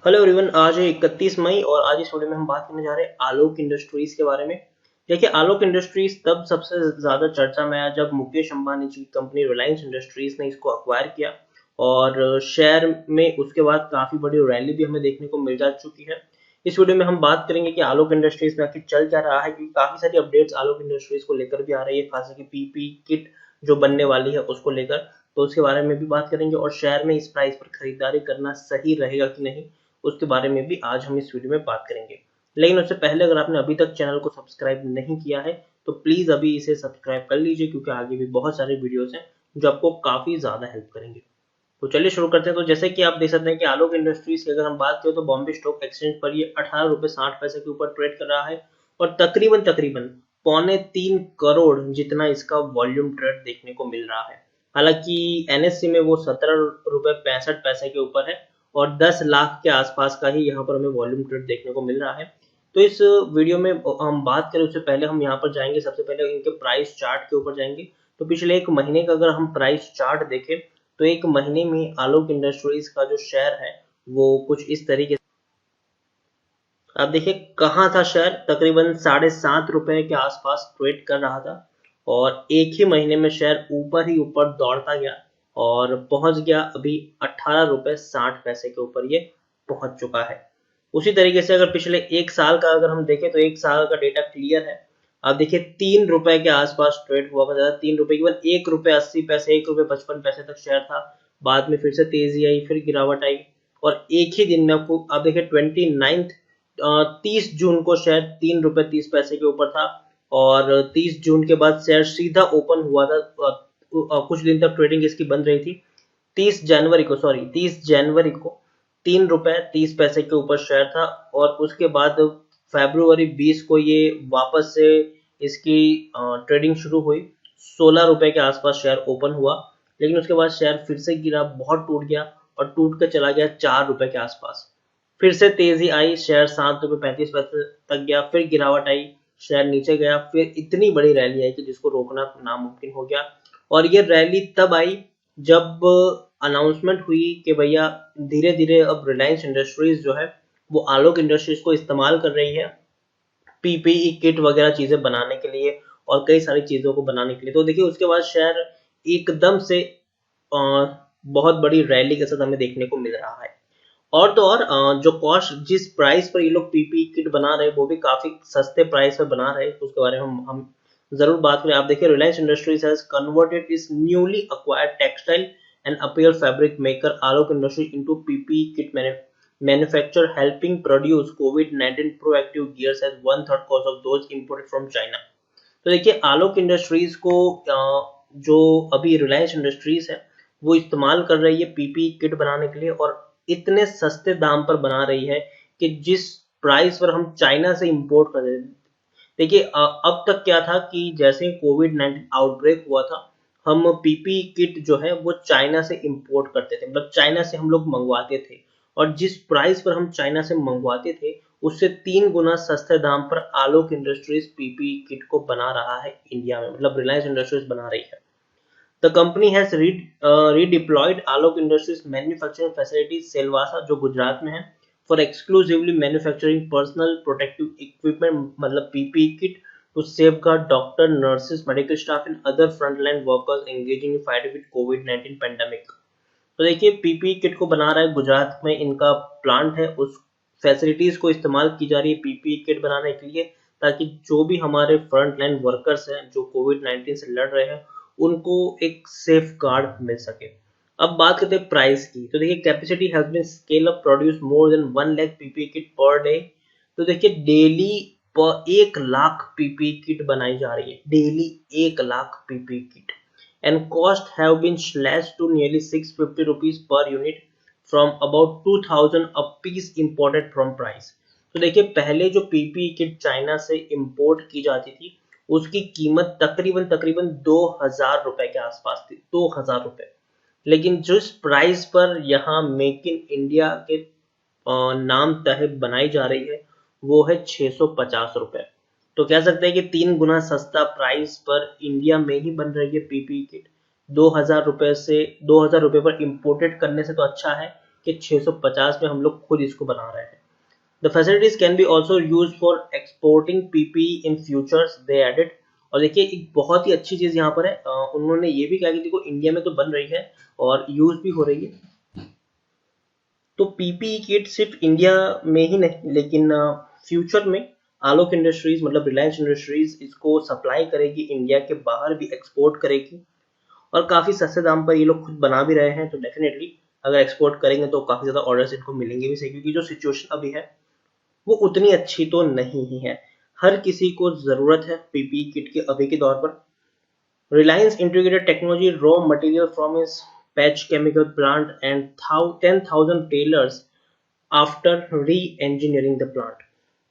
Hello everyone, आज है 31 मई और आज इस वीडियो में हम बात करने जा रहे हैं आलोक इंडस्ट्रीज के बारे में। देखिए, आलोक इंडस्ट्रीज तब सबसे ज्यादा चर्चा में आया जब मुकेश अंबानी की कंपनी रिलायंस इंडस्ट्रीज ने इसको अक्वायर किया और शेयर में उसके बाद काफी बड़ी रैली भी हमें देखने को मिल जा चुकी है। इस वीडियो में हम बात करेंगे कि आलोक इंडस्ट्रीज में आखिर चल क्या रहा है, क्योंकि काफी सारी अपडेट्स आलोक इंडस्ट्रीज को लेकर भी आ रही है, खास करके पीपी किट जो बनने वाली है उसको लेकर। तो उसके बारे में भी बात करेंगे और शेयर में इस प्राइस पर खरीदारी करना सही रहेगा कि नहीं, उसके बारे में भी आज हम इस वीडियो में बात करेंगे। लेकिन उससे पहले अगर आपने अभी तक चैनल को सब्सक्राइब नहीं किया है तो प्लीज अभी इसे सब्सक्राइब कर लीजिए, क्योंकि आगे भी बहुत सारे वीडियोस हैं जो आपको काफी ज्यादा हेल्प करेंगे। तो चलिए शुरू करते हैं। तो जैसे कि आप देख सकते हैं कि आलोक इंडस्ट्रीज की अगर हम बात करें तो बॉम्बे स्टॉक एक्सचेंज पर ये 18 रुपए 60 पैसे के ऊपर ट्रेड कर रहा है और तकरीबन तकरीबन 2.25 करोड़ जितना इसका वॉल्यूम ट्रेड देखने को मिल रहा है। हालांकि एनएससी में वो 17 रुपए 65 पैसे के ऊपर है और 10 लाख के आसपास का ही यहाँ पर हमें वॉल्यूम ट्रेड देखने को मिल रहा है। तो इस वीडियो में हम बात करें उससे पहले हम यहाँ पर जाएंगे, सबसे पहले इनके प्राइस चार्ट के ऊपर जाएंगे। तो पिछले एक महीने का अगर हम प्राइस चार्ट देखें तो एक महीने में आलोक इंडस्ट्रीज का जो शेयर है वो कुछ इस तरीके से, आप देखिए कहाँ था शेयर, तकरीबन 7.5 रुपए के आसपास ट्रेड कर रहा था और एक ही महीने में शेयर ऊपर ही ऊपर दौड़ता गया और पहुंच गया अभी 18 रुपए 60 पैसे के ऊपर ये पहुंच चुका है। उसी तरीके से अगर पिछले एक साल का अगर हम देखें तो एक साल का डेटा क्लियर है। आप देखिए 3 रुपए के आसपास ट्रेड हुआ था, 3 रुपए केवल 1 रुपए 80 पैसे 1 रुपए 55 पैसे तक शेयर था। बाद में फिर से तेजी आई, फिर गिरावट आई और एक ही दिन में आपको आप देखिए 30 जून को शेयर 3 रुपए 30 पैसे के ऊपर था और 30 जून के बाद शेयर सीधा ओपन हुआ था। कुछ दिन तक ट्रेडिंग इसकी बंद रही थी। 30 जनवरी को 3 रुपए 30 पैसे के ऊपर शेयर था और उसके बाद फरवरी 20 को ये वापस से इसकी ट्रेडिंग शुरू हुई। 16 रुपए के आसपास शेयर ओपन हुआ, लेकिन उसके बाद शेयर फिर से गिरा, बहुत टूट गया और टूट कर चला गया 4 रुपए के आसपास। फिर से तेजी आई, शेयर 7 रुपए 35 पैसे तक गया, फिर गिरावट आई, शेयर नीचे गया, फिर इतनी बड़ी रैली आई कि जिसको रोकना नामुमकिन हो गया। और ये रैली तब आई जब अनाउंसमेंट हुई कि भैया धीरे धीरे अब रिलायंस इंडस्ट्रीज जो है वो आलोक इंडस्ट्रीज को इस्तेमाल कर रही है पीपीई किट वगैरह चीजें बनाने के लिए और कई सारी चीजों को बनाने के लिए। तो देखिए उसके बाद शेयर एकदम से बहुत बड़ी रैली के साथ हमें देखने को मिल रहा है। और तो और जो कॉस्ट जिस प्राइस पर ये लोग पीपीई किट बना रहे हैं वो भी काफी सस्ते प्राइस पर बना रहे हैं, तो उसके बारे में हम जरूर बात करें। आप देखिए Reliance Industries has converted its newly acquired textile and apparel fabric maker Alok Industries into PPE kit manufacture helping produce कोविड-19 protective gears as 1/3 cost of those imported from China. तो देखिए आलोक इंडस्ट्रीज को जो अभी रिलायंस इंडस्ट्रीज है वो इस्तेमाल कर रही है पीपीई किट बनाने के लिए और इतने सस्ते दाम पर बना रही है कि जिस प्राइस पर हम चाइना से इंपोर्ट कर रहे थे। देखिए अब तक क्या था कि जैसे कोविड-19 आउटब्रेक हुआ था हम पीपीई किट जो है वो चाइना से इंपोर्ट करते थे, मतलब चाइना से हम लोग मंगवाते थे और जिस प्राइस पर हम चाइना से मंगवाते थे उससे 3 गुना सस्ते दाम पर आलोक इंडस्ट्रीज पीपीई किट को बना रहा है इंडिया में, मतलब रिलायंस इंडस्ट्रीज बना रही है। The company has redeployed Alok Industries manufacturing facility सेलवासा जो गुजरात में है for exclusively manufacturing personal protective equipment मतलब PPE kit to safeguard doctor, nurses, medical staff and other frontline workers engaging in fight with COVID-19 pandemic। तो देखिए PPE kit को बना रहा है गुजरात में, इनका प्लांट है, उस फैसिलिटीज को इस्तेमाल की जा रही है पीपीई किट बनाने के लिए ताकि जो भी हमारे फ्रंट लाइन वर्कर्स हैं जो कोविड-19 से लड़ रहे हैं उनको एक सेफ गार्ड मिल सके। अब बात करते हैं प्राइस की। तो देखिए capacity has been scale up produce more than 1 lakh PPE kit per day. तो देखिए डेली पर 1 लाख पीपीई किट बनाई जा रही है, daily 1 lakh PPE kit and cost have been slashed to nearly 650 rupees per unit from about 2000 a piece imported from price। तो देखिए पहले जो पीपीई किट चाइना से इंपोर्ट की जाती थी उसकी कीमत तकरीबन तकरीबन 2000 रुपए के आसपास थी, 2000 रुपए। लेकिन जिस प्राइस पर यहाँ मेक इन इंडिया के नाम तहत बनाई जा रही है वो है 650 रुपए। तो कह सकते हैं कि 3 गुना सस्ता प्राइस पर इंडिया में ही बन रही है पीपीई किट। 2000 रुपए से 2000 रुपए पर इंपोर्टेड करने से तो अच्छा है कि 650 में हम लोग खुद इसको बना रहे हैं। The facilities can be also used for exporting PPE in futures, they added। और देखिए एक बहुत ही अच्छी चीज यहाँ पर है, उन्होंने ये भी कहा कि देखो इंडिया में तो बन रही है और यूज भी हो रही है, तो पीपीई किट सिर्फ इंडिया में ही नहीं लेकिन फ्यूचर में आलोक इंडस्ट्रीज मतलब रिलायंस इंडस्ट्रीज इसको सप्लाई करेगी, इंडिया के बाहर भी एक्सपोर्ट करेगी और काफी सस्ते दाम पर ये लोग खुद बना भी रहे हैं। तो डेफिनेटली अगर एक्सपोर्ट करेंगे तो काफी ज्यादा ऑर्डर्स इनको मिलेंगे भी सही, क्योंकि जो सिचुएशन अभी है वो उतनी अच्छी तो नहीं ही है। हर किसी को जरूरत है पीपीई किट के अभी के दौर पर। Reliance integrated technology raw material from its patch chemical plant and 10,000 tailors after re-engineering the plant.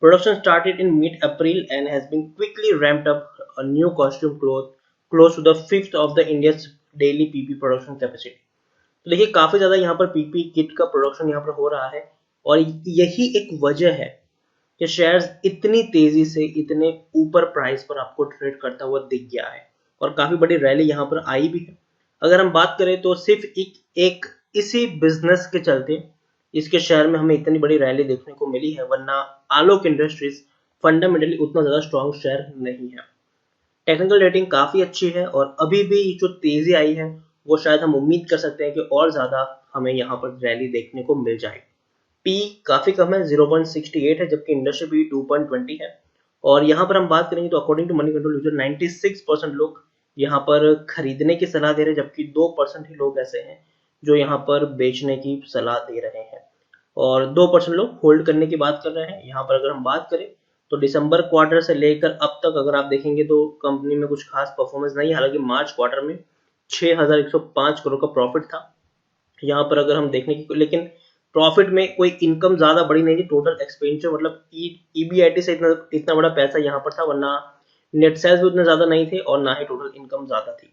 Production started in mid-April and has been quickly ramped up a new costume close to the fifth of the India's daily PP production capacity। तो देखिए काफी ज्यादा यहाँ पर PP kit का production यहाँ पर हो रहा है और यही एक वजह है कि शेयर्स इतनी तेजी से इतने ऊपर प्राइस पर आपको ट्रेड करता हुआ दिख गया है और काफी बड़ी रैली यहाँ पर आई भी है। अगर हम बात करें तो सिर्फ एक इसी बिजनेस के चलते इसके शेयर में हमें इतनी बड़ी रैली देखने को मिली है, वरना आलोक इंडस्ट्रीज फंडामेंटली उतना ज्यादा स्ट्रॉन्ग शेयर नहीं है। टेक्निकल रेटिंग काफी अच्छी है और अभी भी जो तेजी आई है वो शायद हम उम्मीद कर सकते हैं कि और ज्यादा हमें यहाँ पर रैली देखने को मिल जाए। पी काफी कम है, 0.68 है, जबकि इंडस्ट्री पी 2.20 है। और यहाँ पर हम बात करेंगे तो according to money control user 96% लोग यहाँ पर खरीदने की सलाह दे रहे हैं, जबकि 2% ही लोग ऐसे हैं जो यहाँ पर बेचने की सलाह दे रहे हैं और 2% लोग होल्ड करने की बात कर रहे हैं। यहाँ पर अगर हम बात करें तो दिसंबर क्वार्टर से लेकर अब तक अगर आप देखेंगे तो कंपनी में कुछ खास परफॉर्मेंस नहीं है। हालांकि मार्च क्वार्टर में 6,105 करोड़ का प्रॉफिट था यहाँ पर अगर हम देखने की, लेकिन प्रॉफिट में कोई इनकम ज्यादा बड़ी नहीं थी। टोटल एक्सपेंडिचर मतलब ईबीआईटी से इतना बड़ा पैसा यहाँ पर था, वरना नेट सेल्स भी उतने ज्यादा नहीं थे और ना ही टोटल इनकम ज्यादा थी।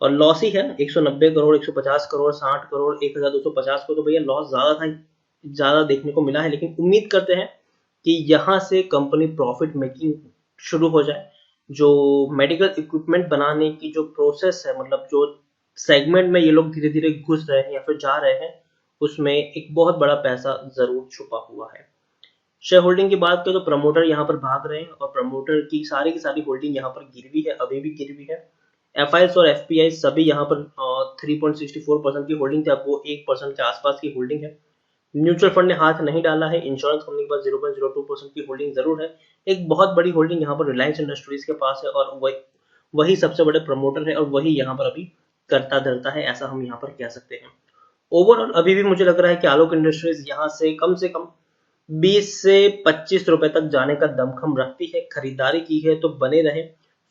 और लॉस ही है 190 करोड़, 150 करोड़, 60 करोड़, 1,250 को तो भैया लॉस ज्यादा था, ज्यादा देखने को मिला है। लेकिन उम्मीद करते हैं कि यहाँ से कंपनी प्रॉफिट मेकिंग शुरू हो जाए। जो मेडिकल इक्विपमेंट बनाने की जो प्रोसेस है, मतलब जो सेगमेंट में ये लोग धीरे धीरे घुस रहे हैं या फिर जा रहे हैं, उसमें एक बहुत बड़ा पैसा जरूर छुपा हुआ है। शेयर होल्डिंग की बात करें तो प्रमोटर यहाँ पर भाग रहे हैं और प्रमोटर की सारी होल्डिंग यहाँ पर गिरवी है, अभी भी गिरवी है। एफआईएस और एफपीआई सभी यहाँ पर 3.64% की होल्डिंग थी, अब वो 1% के आसपास की होल्डिंग है। म्यूचुअल फंड ने हाथ नहीं डाला है। इंश्योरेंस कंपनी के पास 0.02% की होल्डिंग जरूर है। एक बहुत बड़ी होल्डिंग यहाँ पर रिलायंस इंडस्ट्रीज के पास है और वही सबसे बड़े प्रमोटर है और वही यहाँ पर अभी करता धरता है, ऐसा हम यहाँ पर कह सकते हैं। ओवरऑल अभी भी मुझे लग रहा है कि आलोक इंडस्ट्रीज यहाँ से कम 20 से 25 रुपए तक जाने का दमखम रखती है। खरीदारी की है तो बने रहे।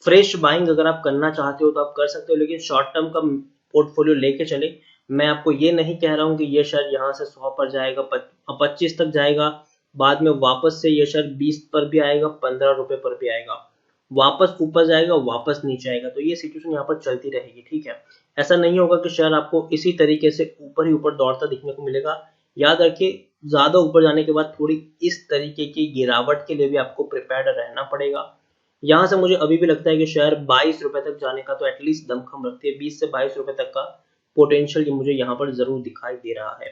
फ्रेश बाइंग अगर आप करना चाहते हो तो आप कर सकते हो, लेकिन शॉर्ट टर्म का पोर्टफोलियो लेके चले। मैं आपको ये नहीं कह रहा हूँ कि ये शेयर यहाँ से 100 पर जाएगा, 25 तक जाएगा, बाद में वापस से ये शेयर 20 पर भी आएगा, 15 रुपए पर भी आएगा, वापस ऊपर जाएगा, वापस नीचे आएगा। तो ये सिचुएशन यहाँ पर चलती रहेगी, ठीक है। ऐसा नहीं होगा कि शेयर आपको इसी तरीके से ऊपर ही ऊपर दौड़ता दिखने को मिलेगा। याद रखिए ज्यादा ऊपर जाने के बाद थोड़ी इस तरीके की गिरावट के लिए भी आपको प्रिपेयर्ड रहना पड़ेगा। यहाँ से मुझे अभी भी लगता है कि शेयर 22 रुपए तक जाने का तो एटलीस्ट दमखम रखती है। 20 से 22 रुपए तक का पोटेंशियल मुझे यहाँ पर जरूर दिखाई दे रहा है।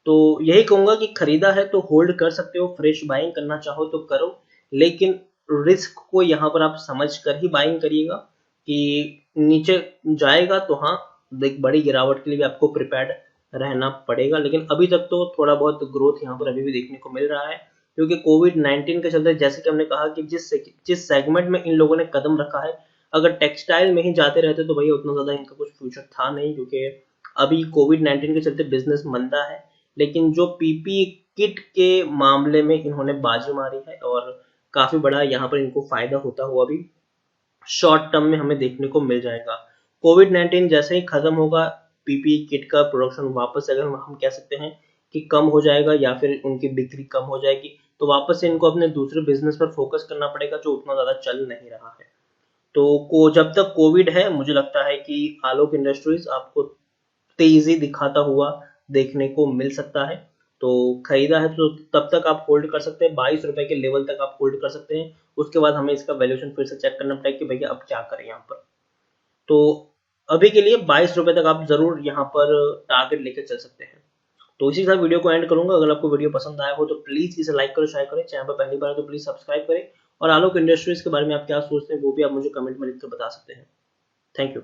तो यही कहूंगा कि खरीदा है तो होल्ड कर सकते हो, फ्रेश बाइंग करना चाहो तो करो, लेकिन रिस्क को यहाँ पर आप समझ कर ही बाइंग करिएगा कि नीचे जाएगा तो हाँ, एक बड़ी गिरावट के लिए भी आपको प्रिपेयर्ड रहना पड़ेगा। लेकिन अभी तक तो थोड़ा बहुत ग्रोथ यहाँ पर अभी भी देखने को मिल रहा है, क्योंकि कोविड-19 के चलते जैसे कि हमने कहा कि जिस सेगमेंट में इन लोगों ने कदम रखा है, अगर टेक्सटाइल में ही जाते रहते तो भैया उतना ज्यादा इनका कुछ फ्यूचर था नहीं, क्योंकि अभी कोविड-19 के चलते बिजनेस मंदा है। लेकिन जो पीपी किट के मामले में इन्होंने बाजी मारी है और काफी बड़ा यहाँ पर इनको फायदा होता हुआ भी शॉर्ट टर्म में हमें देखने को मिल जाएगा। कोविड-19 जैसे ही खत्म होगा, पीपी किट का प्रोडक्शन वापस अगर हम कह सकते हैं कि कम हो जाएगा या फिर उनकी बिक्री कम हो जाएगी, तो वापस से इनको अपने दूसरे बिजनेस पर फोकस करना पड़ेगा जो उतना ज्यादा चल नहीं रहा है। तो जब तक कोविड है, मुझे लगता है कि आलोक इंडस्ट्रीज आपको तेजी दिखाता हुआ देखने को मिल सकता है। तो खरीदा है तो तब तक आप होल्ड कर सकते हैं, 22 रुपए के लेवल तक आप होल्ड कर सकते हैं। उसके बाद हमें इसका वैल्यूएशन फिर से चेक करना पड़ेगा कि भैया अब क्या करें यहाँ पर। तो अभी के लिए 22 रुपए तक आप जरूर यहाँ पर टारगेट लेकर चल सकते हैं। तो इसी के साथ वीडियो को एंड करूंगा। अगर आपको वीडियो पसंद आया हो तो प्लीज इसे लाइक करो, शेयर करें, चैनल पर पहली बार है तो प्लीज सब्सक्राइब करें, और आलोक इंडस्ट्रीज के बारे में आप क्या सोचते हैं वो भी आप मुझे कमेंट में लिखकर बता सकते हैं। Thank you.